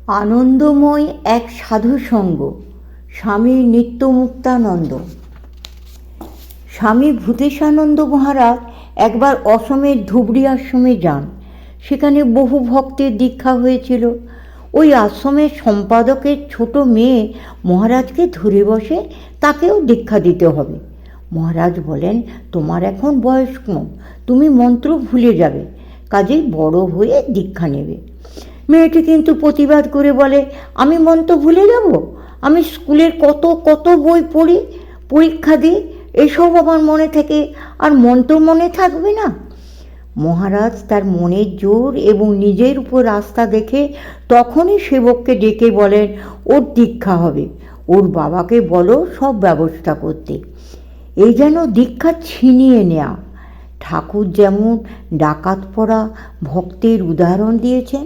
আনন্দময় এক সাধুসঙ্গ। স্বামী নিত্যমুক্তানন্দ। স্বামী ভূতেশানন্দ মহারাজ একবার অসমের ধুবড়ি আশ্রমে যান। সেখানে বহু ভক্তের দীক্ষা হয়েছিল। ওই আশ্রমের সম্পাদকের ছোট মেয়ে মহারাজকে ধরে বসে তাকেও দীক্ষা দিতে হবে। মহারাজ বলেন, তোমার এখন বয়স কম, তুমি মন্ত্র ভুলে যাবে, কাজেই বড় হয়ে দীক্ষা নেবে। মেয়েটি কিন্তু প্রতিবাদ করে বলে, আমি মন্ত্র ভুলে যাব? আমি স্কুলের কত কত বই পড়ি, পরীক্ষা দিই, এসব আমার মনে থেকে আর মন্ত্র মনে থাকবে না? মহারাজ তার মনের জোর এবং নিজের উপর আস্থা দেখে তখনই সেবককে ডেকে বলেন, ওর দীক্ষা হবে, ওর বাবাকে বলো সব ব্যবস্থা করতে। এই যেন দীক্ষা ছিনিয়ে নেয়া। ঠাকুর যেমন ডাকাত পড়া ভক্তের উদাহরণ দিয়েছেন।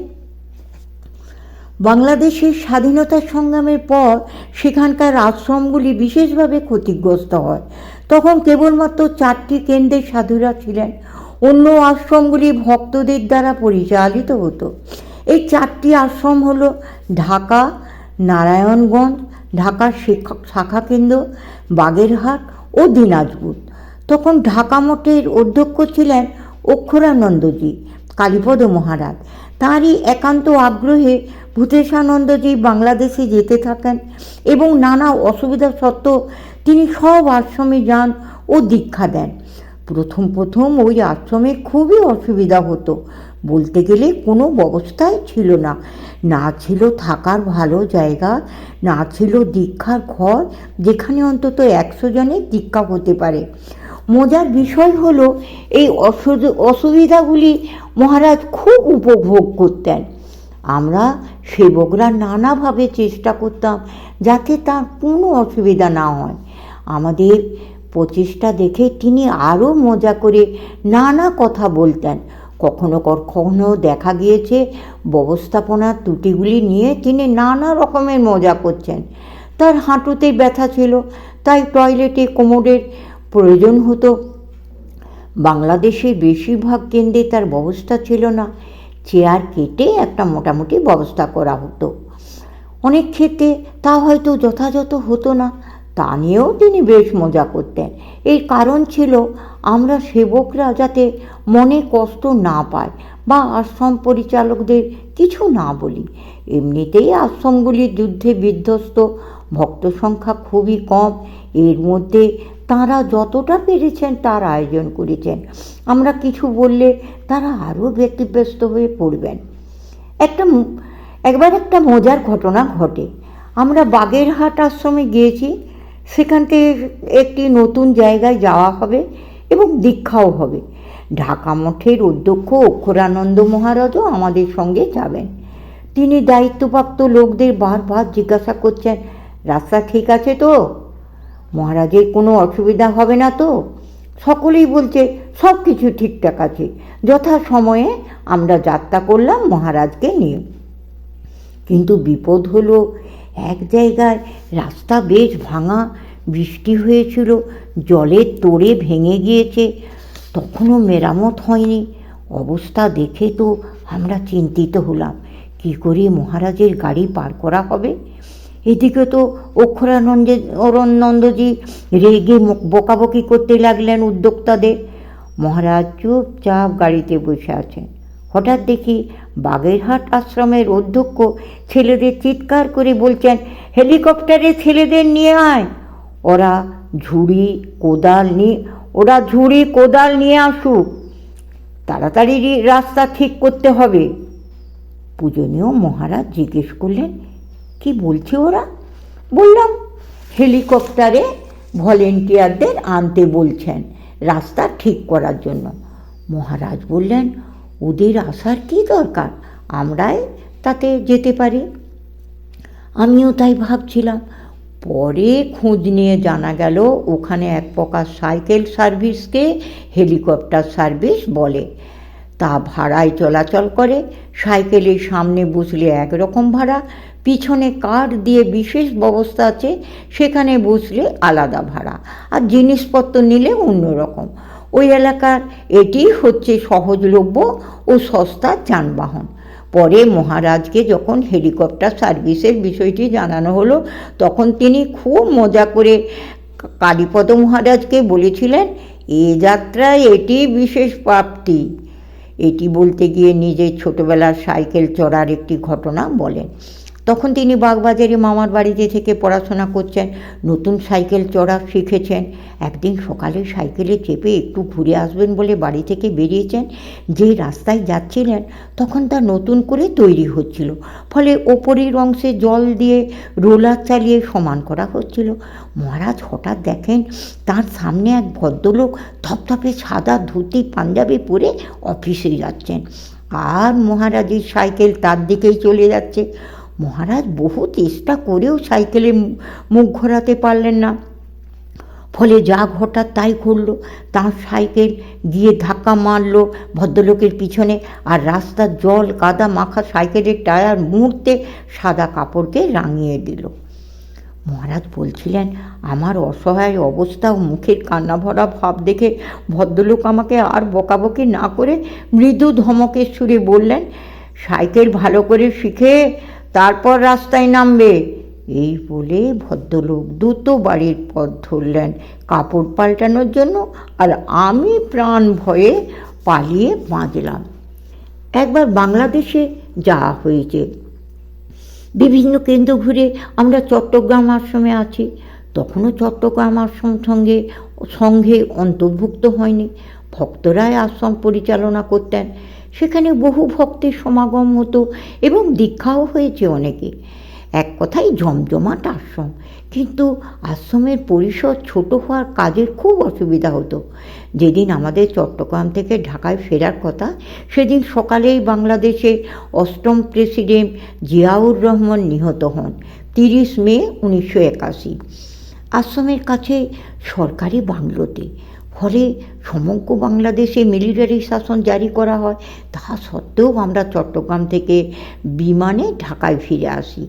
বাংলাদেশের স্বাধীনতা সংগ্রামের পর সেখানকার আশ্রমগুলি বিশেষভাবে ক্ষতিগ্রস্ত হয়। তখন কেবলমাত্র 4টি কেন্দ্রের সাধুরা ছিলেন, অন্য আশ্রমগুলি ভক্তদের দ্বারা পরিচালিত হতো। এই 4টি আশ্রম হলো ঢাকা, নারায়ণগঞ্জ, ঢাকার শাখা কেন্দ্র, বাগেরহাট ও দিনাজপুর। তখন ঢাকা মঠের অধ্যক্ষ ছিলেন অক্ষরানন্দজি কালীপদ মহারাজ। তাঁরই একান্ত আগ্রহে ভূতেশানন্দজি বাংলাদেশে যেতে থাকেন এবং নানা অসুবিধা সত্ত্বেও তিনি সব আশ্রমে যান ও দীক্ষা দেন। প্রথম ওই আশ্রমে খুবই অসুবিধা হতো। বলতে গেলে কোনো ব্যবস্থাই ছিল না। না ছিল থাকার ভালো জায়গা, না ছিল দীক্ষার ঘর যেখানে অন্তত 100 জনের দীক্ষা হতে পারে। মজার বিষয় হলো, এই অসুবিধাগুলি মহারাজ খুব উপভোগ করতেন। আমরা সেবকরা নানাভাবে চেষ্টা করতাম যাতে তার কোনো অসুবিধা না হয়। আমাদের প্রচেষ্টা দেখে তিনি আরও মজা করে নানা কথা বলতেন। কখনো কখনো দেখা গিয়েছে ব্যবস্থাপনার ত্রুটিগুলি নিয়ে তিনি নানা রকমের মজা করছেন। তার হাঁটুতে ব্যথা ছিল, তাই টয়লেটে কোমরের প্রয়োজন হতো। বাংলাদেশের বেশিরভাগ কেন্দ্রে তার ব্যবস্থা ছিল না, চেয়ার কেটে একটা মোটামুটি ব্যবস্থা করা হতো। অনেক ক্ষেত্রে তা হয়তো যথাযথ হতো না, তা নিয়েও তিনি বেশ মজা করতেন। এর কারণ ছিল আমরা সেবকরা যাতে মনে কষ্ট না পায় বা আশ্রম পরিচালকদের কিছু না বলি। এমনিতেই আশ্রমগুলির যুদ্ধে বিধ্বস্ত, ভক্ত সংখ্যা খুবই কম। এর মধ্যে তাঁরা যতটা পেরেছেন তার আয়োজন করেছেন। আমরা কিছু বললে তারা আরও ব্যতিব্যস্ত হয়ে পড়বেন। একবার একটা মজার ঘটনা ঘটে। আমরা বাগেরহাট আশ্রমে গিয়েছি। সেখান থেকে একটি নতুন জায়গায় যাওয়া হবে এবং দীক্ষাও হবে। ঢাকা মঠের অধ্যক্ষ অক্ষরানন্দ মহারাজও আমাদের সঙ্গে যাবেন। তিনি দায়িত্বপ্রাপ্ত লোকদের বারবার জিজ্ঞাসা করছেন, রাস্তা ঠিক আছে তো? মহারাজের কোনো অসুবিধা হবে না তো? সকলেই বলছে সব কিছু ঠিকঠাক আছে। যথা সময়ে আমরা যাত্রা করলাম মহারাজকে নিয়ে। কিন্তু বিপদ হলো, এক জায়গায় রাস্তা বেশ ভাঙা, বৃষ্টি হয়েছিল, জলের তোড়ে ভেঙে গিয়েছে, তখনও মেরামত হয়নি। অবস্থা দেখে তো আমরা চিন্তিত হলাম, কী করে মহারাজের গাড়ি পার করা হবে। এদিকে তো অক্ষরানন্দজি রেগে বকাবকি করতে লাগলেন উদ্যোক্তাদের। মহারাজ চুপচাপ গাড়িতে বসে আছেন। হঠাৎ দেখি বাগেরহাট আশ্রমের অধ্যক্ষ ছেলেদের চিৎকার করে বলছেন, হেলিকপ্টারে ছেলেদের নিয়ে আয়, ওরা ঝুড়ি কোদাল নিয়ে আসুক, তাড়াতাড়ি রাস্তা ঠিক করতে হবে। পূজনীয় মহারাজ জিজ্ঞেস করলেন, কি বলছে ওরা? বললাম, হেলিকপ্টারে ভলেন্টিয়ারদের আনতে বলছেন রাস্তা ঠিক করার জন্য। মহারাজ বললেন, ওদের আসার কি দরকার, আমরাই তাতে যেতে পারি। আমিও তাই ভাবছিলাম। পরে খোঁজ নিয়ে জানা গেল ওখানে এক প্রকার সাইকেল সার্ভিসকে হেলিকপ্টার সার্ভিস বলে। তা ভাড়ায় চলাচল করে। সাইকেলের সামনে বসলে একরকম ভাড়া, পিছনে কাঠ দিয়ে বিশেষ ব্যবস্থা আছে, সেখানে বসলে আলাদা ভাড়া, আর জিনিসপত্র নিলে অন্যরকম। ওই এলাকার এটি হচ্ছে সহজলভ্য ও সস্তা যানবাহন। পরে মহারাজকে যখন হেলিকপ্টার সার্ভিসের বিষয়টি জানানো হলো, তখন তিনি খুব মজা করে কালীপদ মহারাজকে বলেছিলেন, এ যাত্রায় এটি বিশেষ প্রাপ্তি। এটি বলতে গিয়ে নিজের ছোটবেলার সাইকেল চড়ার একটি ঘটনা বলেন। তখন তিনি বাগবাজারে মামার বাড়িতে থেকে পড়াশোনা করছেন, নতুন সাইকেল চড়া শিখেছেন। একদিন সকালে সাইকেলে চেপে একটু ঘুরে আসবেন বলে বাড়ি থেকে বেরিয়েছেন। যে রাস্তায় যাচ্ছিলেন তখন তা নতুন করে তৈরি হচ্ছিল, ফলে ওপরের অংশে জল দিয়ে রোলার চালিয়ে সমান করা হচ্ছিল। মহারাজ হঠাৎ দেখেন তার সামনে এক ভদ্রলোক থপথপে সাদা ধুতি পাঞ্জাবি পরে অফিসে যাচ্ছেন, আর মহারাজের সাইকেল তার দিকেই চলে যাচ্ছে। মহারাজ বহু চেষ্টা করেও সাইকেলে মুখ ঘোরাতে পারলেন না, ফলে যা ঘটার তাই ঘটল। তাঁর সাইকেল গিয়ে ধাক্কা মারল ভদ্রলোকের পিছনে, আর রাস্তার জল কাদা মাখা সাইকেলের টায়ার মুহূর্তে সাদা কাপড়কে রাঙিয়ে দিল। মহারাজ বলছিলেন, আমার অসহায় অবস্থা ও মুখের কান্না ভরা ভাব দেখে ভদ্রলোক আমাকে আর বকাবকি না করে মৃদু ধমকের সুরে বললেন, সাইকেল ভালো করে শিখে তারপর রাস্তায় নামবে। এই বলে ভদ্রলোক দ্রুত বাড়ির পথ ধরলেন কাপড় পাল্টানোর জন্য, আর আমি প্রাণ ভয়ে পালিয়ে বাঁচলাম। একবার বাংলাদেশে যাওয়া হয়েছে, বিভিন্ন কেন্দ্র ঘুরে আমরা চট্টগ্রাম আশ্রমে আছি। তখনও চট্টগ্রাম আশ্রম সংঘে অন্তর্ভুক্ত হয়নি। ভক্তরাই আশ্রম পরিচালনা করতেন। সেখানে বহু ভক্তের সমাগম হতো এবং দীক্ষাও হয়েছে অনেকে। এক কথায় জমজমাট আশ্রম, কিন্তু আশ্রমের পরিসর ছোট হওয়ার কাজের খুব অসুবিধা হতো। যেদিন আমাদের চট্টগ্রাম থেকে ঢাকায় ফেরার কথা, সেদিন সকালেই বাংলাদেশের 8ম প্রেসিডেন্ট জিয়াউর রহমান নিহত হন 30 মে 1981 আশ্রমের কাছে সরকারি বাংলোতে। ফলে সমগ্র বাংলাদেশে মিলিটারি শাসন জারি করা হয়। তা সত্ত্বেও আমরা চট্টগ্রাম থেকে বিমানে ঢাকায় ফিরে আসি।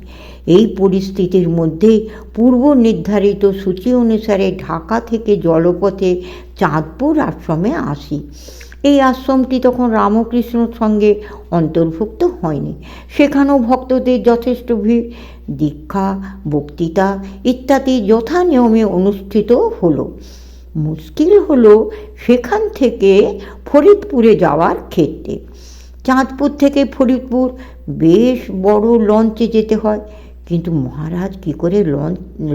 এই পরিস্থিতির মধ্যে পূর্ব নির্ধারিত সূচি অনুসারে ঢাকা থেকে জলপথে চাঁদপুর আশ্রমে আসি। এই আশ্রমটি তখন রামকৃষ্ণ সঙ্গে অন্তর্ভুক্ত হয়নি। সেখানেও ভক্তদের যথেষ্ট ভিড়। দীক্ষা, বক্তৃতা ইত্যাদি যথা নিয়মে অনুষ্ঠিত হলো। মুশকিল হলো সেখান থেকে ফরিদপুরে যাওয়ার ক্ষেত্রে। চাঁদপুর থেকে ফরিদপুর বেশ বড় লঞ্চে যেতে হয়, কিন্তু মহারাজ কী করে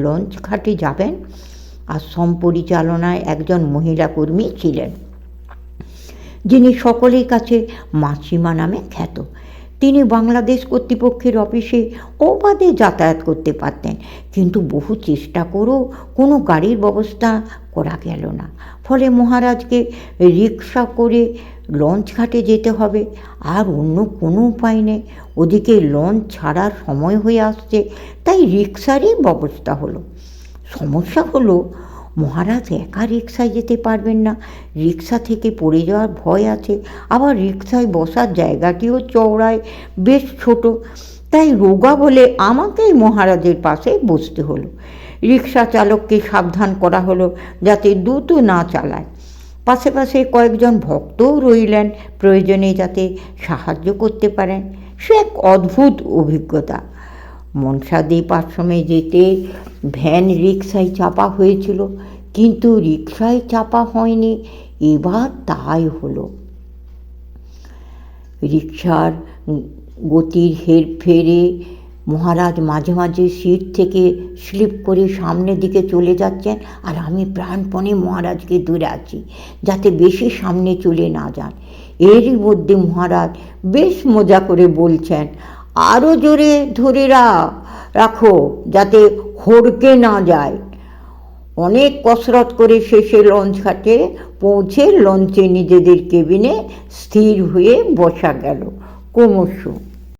লঞ্চ ঘাটে যাবেন? আশ্রম পরিচালনায় একজন মহিলা কর্মী ছিলেন, যিনি সকলের কাছে মাসিমা নামে খ্যাত। তিনি বাংলাদেশ কর্তৃপক্ষের অফিসে অবাধে যাতায়াত করতে পারতেন, কিন্তু বহু চেষ্টা করেও কোনো গাড়ির ব্যবস্থা করা গেল না। ফলে মহারাজকে রিক্সা করে লঞ্চ ঘাটে যেতে হবে, আর অন্য কোনো উপায় নেই। ওদিকে লঞ্চ ছাড়ার সময় হয়ে আসছে, তাই রিক্সারই ব্যবস্থা হলো। সমস্যা হলো মহারাজ একা রিক্সায় যেতে পারবেন না, রিক্সা থেকে পড়ে যাওয়ার ভয় আছে। আবার রিক্সায় বসার জায়গাটিও চওড়ায় বেশ ছোট, তাই রোগা বলে আমাকেই মহারাজের পাশে বসতে হলো। রিক্সা চালককে সাবধান করা হলো যাতে দ্রুত না চালায়। পাশে পাশে কয়েকজন ভক্তও রইলেন, প্রয়োজনে যাতে সাহায্য করতে পারেন। সে এক অদ্ভুত অভিজ্ঞতা। মনসাদ্বীপ আশ্রমে যেতে ভ্যান রিক্সায় চাপা হয়েছিল, কিন্তু রিক্সায় চাপা হয়নি। এবার তাই হলো। রিক্সার গতির হেরফেরে মহারাজ মাঝে মাঝে সিট থেকে স্লিপ করে সামনের দিকে চলে যাচ্ছেন, আর আমি প্রাণপণে মহারাজকে ধরে আছি যাতে বেশি সামনে চলে না যান। এরই মধ্যে মহারাজ বেশ মজা করে বলছেন, আরও জোরে ধরে রাখো যাতে হড়কে না যায়। অনেক কসরত করে শেষে লঞ্চ ঘাটে পৌঁছে লঞ্চে নিজেদের কেবিনে স্থির হয়ে বসা গেল ক্রমশ।